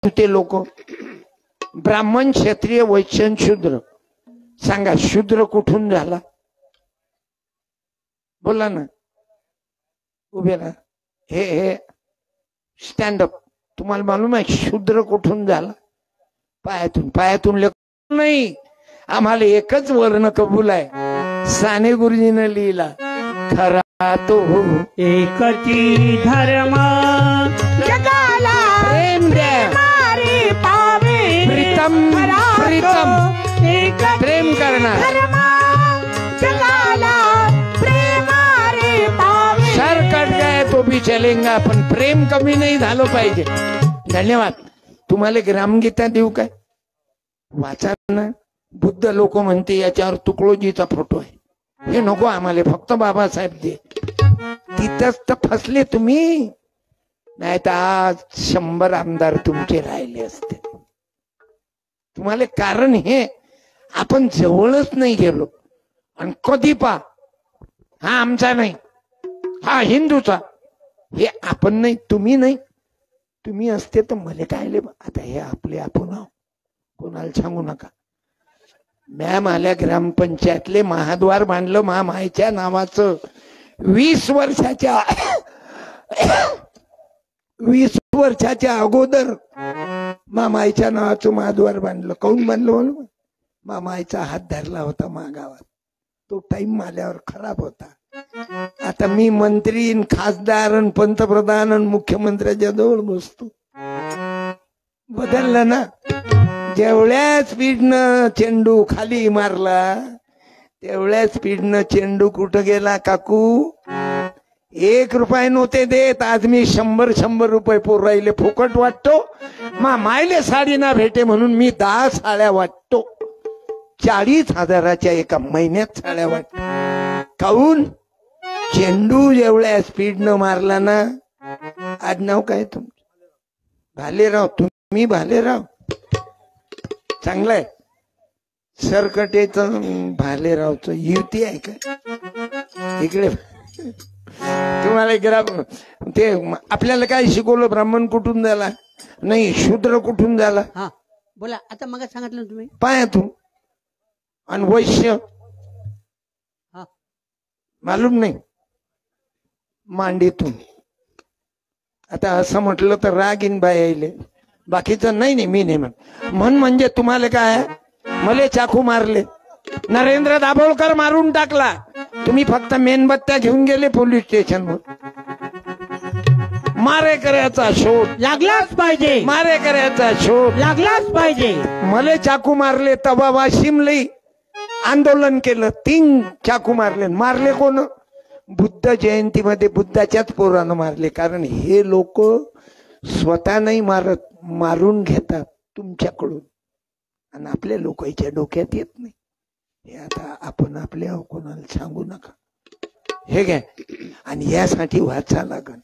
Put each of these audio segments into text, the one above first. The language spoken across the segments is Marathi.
ते लोक ब्राह्मण क्षत्रिय वैश्य शूद्र, सांगा शूद्र कुठून झाला? बोला ना, उभे राहा. हे स्टँड अप. तुम्हाला मालूम आहे शूद्र कुठून झाला? पायातून. पायातून नाही, आम्हाला एकच वर्ण कबूल आहे. साने गुरुजीने लिहिला, खरा तो एकची धर्म जगाला प्रेम द्या, प्रीतम प्रीतम प्रेम करणार. सर कट गए तो भी चलेगा, पण प्रेम कमी नाही झालं पाहिजे. धन्यवाद. तुम्हाला ग्रामगीता देऊ काय? वाचा ना. बुद्ध लोक म्हणते याच्यावर तुकडोजीचा फोटो आहे. हे नको आम्हाला, फक्त बाबासाहेब दे. तिथंच तर फसले तुम्ही, नाही तर आज 100 आमदार तुमचे राहिले असते. तुम्हाला कारण हे आपण जवळच नाही गेलो. आणि कधी पा हा आमचा नाही, हा हिंदूचा, हे आपण नाही, तुम्ही नाही. तुम्ही असते तर मला काय ले. आता हे आपले आपण कोणाला सांगू नका. मॅम आल्या ग्रामपंचायतले महाद्वार बांधलं महामाईच्या नावाचं. 20 वर्षाच्या अगोदर मामाईच्या नावाचं महाद्वार बांधलं. काऊन बांधलं म्हणून? मामाईचा हात धरला होता महागावात. तो टाइम आल्यावर खराब होता. आता मी मंत्री, खासदार, पंतप्रधान, मुख्यमंत्र्याच्या जवळ बसतो. बदललं ना. जेवढ्या स्पीडनं चेंडू खाली मारला तेवढ्या स्पीडनं चेंडू कुठं गेला काकू? 1 रुपये नव्हते देत, आज मी 100 रुपये पोरायले फुकट वाटतो. मायले साडी ना भेटे म्हणून मी 10 साड्या वाटतो. 40,000च्या एका महिन्यात साड्या वाटतो. काऊन? चेंडू जेवढ्या स्पीडनं मारला ना. आडनाव काय तुमचं? भालेराव. तुम्ही भालेराव, चांगलंय. सरकटेचं भालेरावचं युती आहे का इकडे? तुम्हाला ग्राम ते आपल्याला काय शिकवलं? ब्राह्मण कुठून झाला? नाही, शूद्र कुठून झाला? हा बोला. आता मग सांगितलं तुम्ही पायातून. आणि वैश्य मालूम नाही, मांडीतून. आता असं म्हटलं तर रागीन बाई यायले. बाकीचं नाही मी नाही म्हण. म्हणजे तुम्हाला काय, मले चाकू मारले, नरेंद्र दाभोळकर मारून टाकला, तुम्ही फक्त मेणबत्त्या घेऊन गेले पोलीस स्टेशनवर. मारे करायचा शोध लागलाच पाहिजे. मारे करायचा शोध लागलाच पाहिजे. मले चाकू मारले तवा वाशिमले आंदोलन केलं. 3 चाकू मारले कोण? बुद्ध जयंतीमध्ये बुद्धाच्याच पोरानं मारले. कारण हे लोक स्वतः नाही मारत, मारून घेतात तुमच्याकडून. आणि आपल्या लोकांच्या डोक्यात येत नाही. हे आता आपण आपल्या कोणाला सांगू नका. हे घ्या. आणि यासाठी वाचा लागन.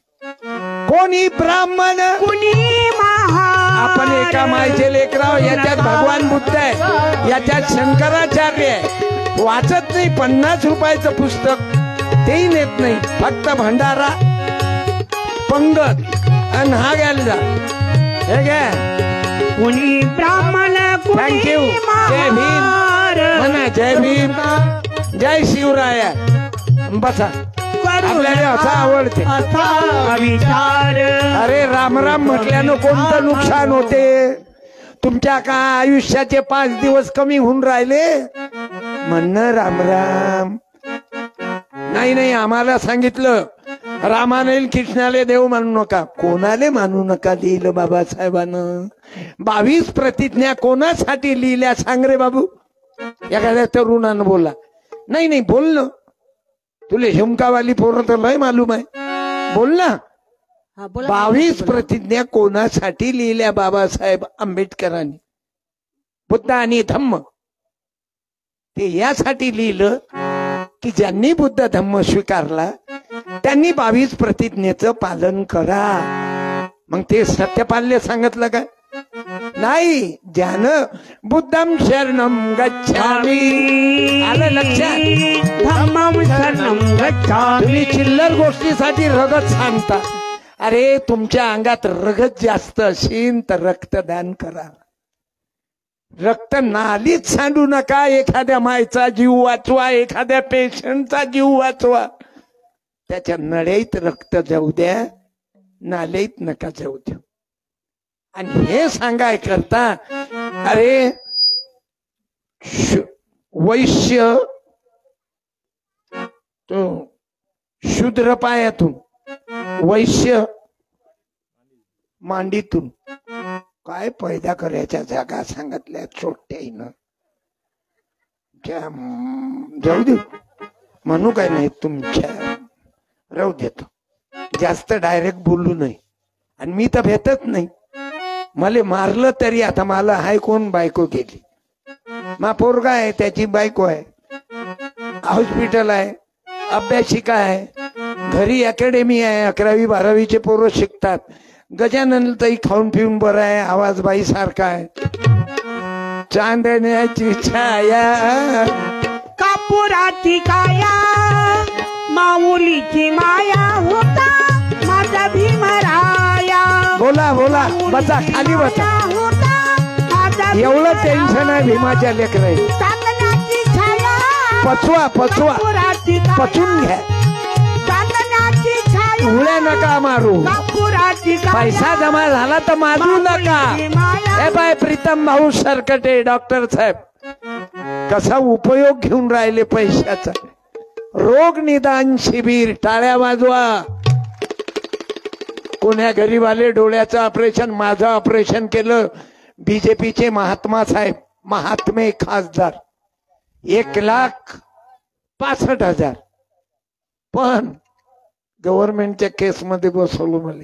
कोणी ब्राह्मण, कुणी आपण एका मायचे लेकराव. याच्यात भगवान बुद्ध आहे, याच्यात शंकराचार्य आहे. वाचत नाही. 50 रुपयाचं पुस्तक तेही नेत नाही. फक्त भंडारा, पंगत आणि हा घ्यायला. हे घ्या. कुणी ब्राह्मण, थँक्यू. जय भीम म्हणा. जय भीम, जय शिवराया. बसा. आपल्याला असं आवडते. अरे राम राम म्हटल्यानं कोणतं नुकसान होते? तुमच्या का आयुष्याचे 5 दिवस कमी होऊन राहिले म्हणणं राम राम? नाही, आम्हाला सांगितलं रामाने कृष्णाले देव मानू नका. कोणाले मानू नका लिहिलं बाबासाहेबानं? 22 प्रतिज्ञा कोणासाठी लिहिल्या सांग रे बाबू? एखाद्या तरुणानं बोला. नाही बोल ना. तुले झुमकावाली पोरं तर लय मालूम आहे. बोल ना. 22 प्रतिज्ञा कोणासाठी लिहिल्या बाबासाहेब आंबेडकरांनी? बुद्ध आणि धम्म. ते यासाठी लिहिलं की ज्यांनी बुद्ध धम्म स्वीकारला त्यांनी 22 प्रतिज्ञेचं पालन करा. मग ते सत्यपाल्य सांगितलं काय? नाही. ज्यानं बुद्धम शरणम गच्छामि, आलं लक्षात? धम्मम शरणम गच्छामि. तुम्ही चिल्लर गोष्टीसाठी रगत सांगता अरे तुमच्या अंगात रगत जास्त असेल तर रक्तदान करा. रक्त नालीच सांडू नका. एखाद्या मायचा जीव वाचवा, एखाद्या पेशंटचा जीव वाचवा. त्याच्या नळ्यात रक्त जाऊ द्या, नाल्यात नका जाऊ द्या. आणि हे सांगाय करता अरे वैश्य तो शूद्र पायातून, वैश्य मांडीतून काय पैदा करायच्या जागा सांगितल्या छोट्यानं. जाऊ दे म्हणू काय नाही, तुमच्या राहू देतो. जास्त डायरेक्ट बोलू नाही. आणि मी तर भेटत नाही. मला मारलं तरी आता मला हाय कोण बायको गेली. मा पोरगा आहे, त्याची बायको आहे, हॉस्पिटल आहे, अभ्यासिका आहे, घरी अकॅडमी आहे, 11वी 12वीचे पोरं शिकतात. गजानन ताई खाऊन पिऊन बरं आहे, आवाज बाई सारखा आहे. चांदण्याची छाया कापुराची काया माऊलीची माया होता माझा भीमराया. बोला बोला, बसा खाली बसा. एवढं टेन्शन आहे भीमाच्या लेकरं. चांदण्याची छाया पचवा पचवा, पचून घ्या. चांदण्याची छाया उड्या नका मारू. कापुराची पैसा जमा झाला तर मारू नका. हे बाय प्रीतम भाऊ सरकटे डॉक्टर साहेब कसा उपयोग घेऊन राहिले पैशाचा. रोग निदान शिबिर, टाळ्या वाजवा. कोण्या गरीबाले डोळ्याचं ऑपरेशन, माझं ऑपरेशन केलं. बीजेपीचे महात्मा साहेब, महात्मे खासदार, 1,65,000. पण गव्हर्नमेंटच्या केसमध्ये बसवलं मला.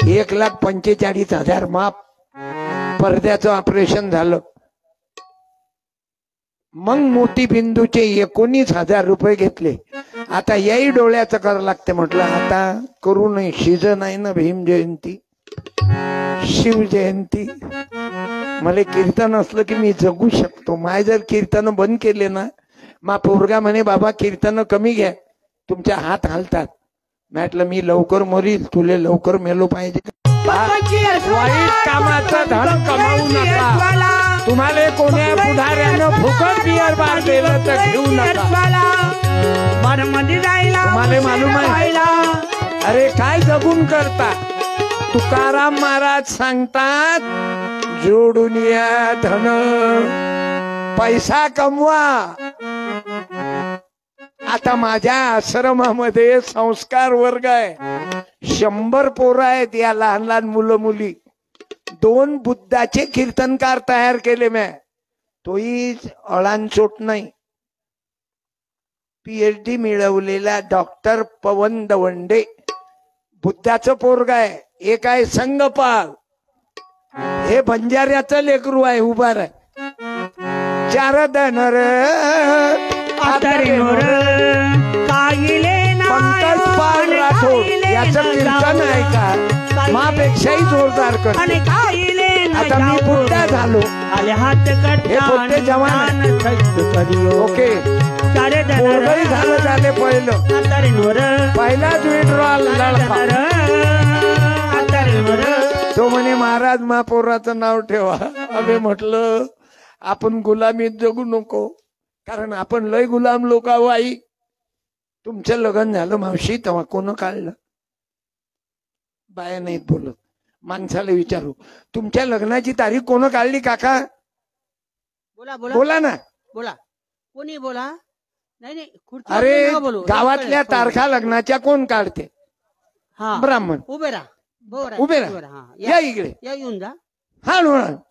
1,45,000 माफ. पडद्याचं ऑपरेशन झालं. मग मोतीबिंदूचे 19,000 रुपये घेतले. आता याही डोळ्याचं करावं लागते. म्हटलं आता करू नये, सीझन आहे ना भीम जयंती, शिव जयंती. मला कीर्तन असलं की मी जगू शकतो. माय जर कीर्तन बंद केले ना, मा पोरगा म्हणे बाबा कीर्तन कमी घ्या, तुमच्या हात हालतात. म्हटलं मी लवकर मरील, तुले लवकर मेलो पाहिजे. वाईट कामाचं धन कमावू नका. तुम्हाला कोण्या पुढाऱ्यानं फुकट बियर बार दिलं तर घेऊ नका. तुम्हाला मालूम आहे, अरे काय जगून करता. तुकाराम महाराज सांगतात, जोडून या धन, पैसा कमवा. आता माझ्या आश्रमामध्ये संस्कार वर्ग आहे. 100 पोरं आहेत, या लहान लहान मुलं मुली. 2 बुद्धाचे कीर्तनकार तयार केले मी. तोही अळांचोट नाही. PhD मिळवलेला डॉक्टर पवन दवंडे बुद्धाचं पोरग आहे. एक आहे संगपाल, हे बंजाऱ्याचं लेकरू आहे, उभा आहे. 4 धनर पंकज पाल राठोड याचं कीर्तन आहे का मापेक्षाही जोरदार करते. आता मी बुद्धा झालो, हे बुद्धे जवान. ओके, पोरगही झालं झाले. पहिलाच विड्रॉल लढा. तो म्हणे महाराज महापौराचं नाव ठेवा. अबे म्हटलं आपण गुलामीत जगू नको, कारण आपण लय गुलाम लोक आहो. आई तुमचं लग्न झालं मावशी, तेव्हा कोण काढलं? बाया नाहीत बोलत. माणसाला विचारू, तुमच्या लग्नाची तारीख कोण काढली काका? बोला बोला बोला ना. बोला, कोणी बोला. नाही नाही, अरे गावातल्या तारखा लग्नाच्या कोण काढते? ब्राह्मण. उभे राहा, उभे राहा. या इकडे, या, येऊन जा. हा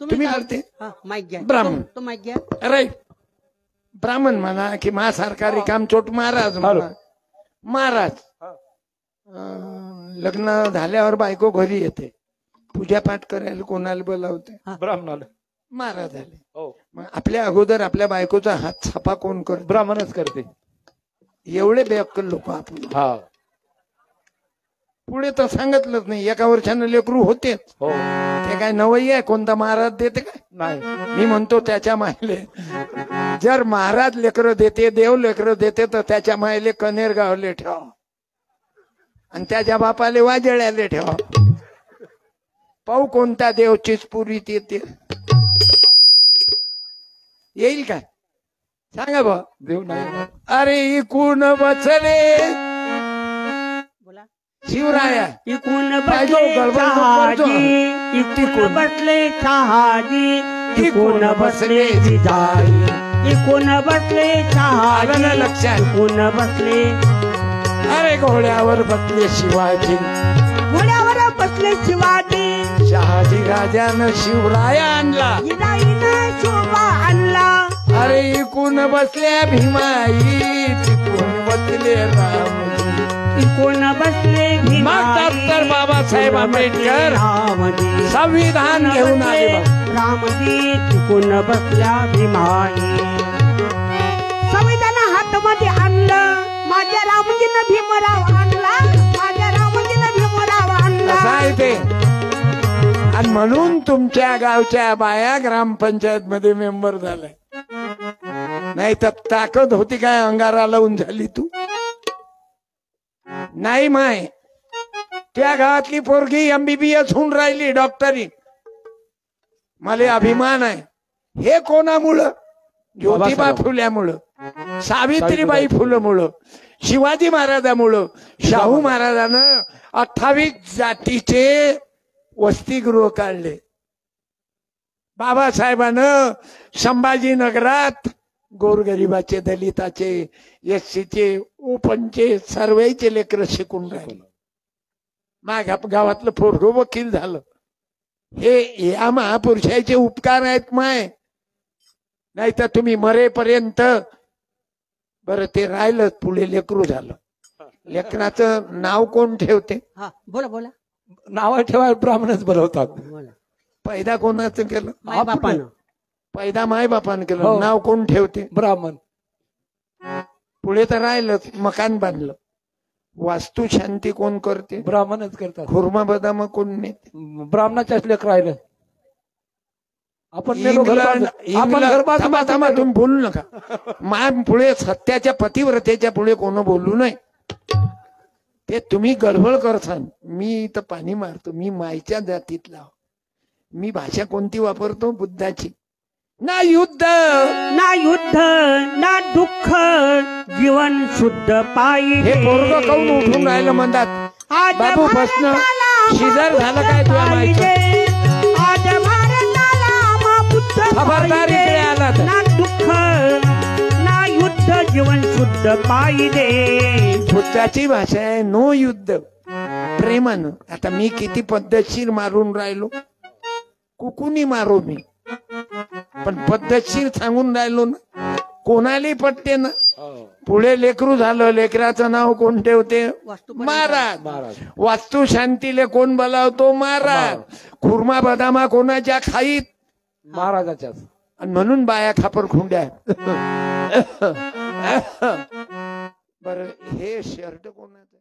तुम्ही काढते. माईक घ्या. ब्राह्मण. तो माईक घ्या. राईट. ब्राह्मण म्हणा की मा सरकारी काम चोट महाराज म्हणा. महाराज लग्न झाल्यावर बायको घरी येते, पूजापाठ करायला कोणाला बोलावते? ब्राह्मणाला. महाराज झाले. मग आपल्या अगोदर आपल्या बायकोचा हात छापा कोण करते? ब्राह्मणच करते. एवढे बेअक्कल लोक आपण. पुढे तर सांगितलंच नाही. एका वर्षानं लेकरू होतेच. ते काय नवई आहे? कोणता महाराज देते काय? नाही. मी म्हणतो त्याच्या मायले, जर महाराज लेकरं देते, देव लेकरं देते, तर त्याच्या मायले कनेर गावले ठेवा. आणि त्याच्या बापाले वाजळ्याले ठेवा. पाहू कोणता देवचीच पुरीत येते. येईल का सांगा बा. देव नाही. अरे इकून बसले बोला. शिवराया. इकून पाहिजे बसले गडबड नको शहाजी, करतो. इकून बसले शहाजी, इकून बसले जिजाई, इकून बसले आलं शहाजी, ना लक्षात. इकून बसले अरे घोड्यावर बसले शिवाजी. घोड्यावर बसले शिवाजी, शहाजी राजानं शिवराया आणला. जिजाईनं शोभा आणला. अरे इकून बसल्या भीमाई, तिकून बसले रामजी. इकून बसले भीमाई, मग डॉक्टर बाबासाहेब आंबेडकर रामजी, संविधान घेऊन आले बा. रामजी, तिकून बसल्या भीमाई. संविधान हातमध्ये आणलं, माझ्या रामजीनं भीमराव आणला, माझ्या रामजीनं भीमराव आणला. कसं आहे ते. आणि म्हणून तुमच्या गावच्या बाया ग्रामपंचायत मध्ये मेंबर झालाय. नाही तर ताकद होती काय अंगारा लावून झाली तू. नाही माय त्या गावातली पोरगी MBBS होऊन राहिली डॉक्टरी. मला अभिमान आहे. हे कोणामुळं. ज्योतिबा फुल्यामुळं, सावित्रीबाई फुलेमुळं, शिवाजी महाराजामुळं. शाहू महाराजानं 28 जातीचे वसतिगृह काढले. बाबासाहेबानं संभाजीनगरात गोरगरिबाचे, दलिताचे, SCचे, ओपनचे सर्वेचे लेकर शिकून राहिले. माझ्या गावातलं पोरगं वकील झालं. हे या महापुरुषाचे उपकार आहेत माय. नाही तर तुम्ही मरेपर्यंत बरं ते राहिलं, पुढे लेकरू झालं. लेकराचं नाव कोण ठेवते. हा बोला बोला. नाव ठेवाय ब्राह्मणच बनवतात. बोला. पैदा कोणाचं केलं. माय बापानं. पैदा माय बापानं केलं. हो. नाव कोण ठेवते. ब्राह्मण. पुढे तर राहिलं, मकान बांधलं. वास्तू शांती कोण करते. ब्राह्मणच करतात. खुर्मा बदाम कोण नेते. ब्राह्मणाच्याच लेख राहिलं. आपण मेलो घर इंग्लंड बांधलं. आपण घर बांधलं. थांबा थांबा, तुम्ही बोलू नका. माय पुढे सत्याच्या पतिव्रतेच्या पुढे कोण बोलू नये. ते तुम्ही गडबड करसान. मी इथं पाणी मारतो. मी मायच्या जातीतला. मी भाषा कोणती वापरतो. बुद्धाची. ना युद्ध ना युद्ध ना दुःख, जीवन शुद्ध पाहिजे. हे पोरगं काऊन उठून राहिलं म्हणतात. आज बाबू बसणं शिजर झालं काय तुला माहिती. आज भारताला महापुत्र खबरदार इकडे आला तर. ना दुःख ना युद्ध, जीवन शुद्ध पाहिजे. बुद्धाची भाषा आहे नो युद्ध, प्रेमानं. आता मी किती पद्धतशीर मारून राहिलो. कुकुनी मारो मी, पण पद्धतशीर सांगून राहिलो ना. कोणालाही पटते ना. पुढे लेकरू झालं, लेकराचं नाव कोण ठेवते. महाराज. वास्तू शांतीले कोण बोलावतो. महाराज. खुर्मा बदामा कोणाच्या खाईत. महाराजाच्याच. आणि म्हणून बाया खापर खुंड्या. बर हे शर्ट कोणाचं.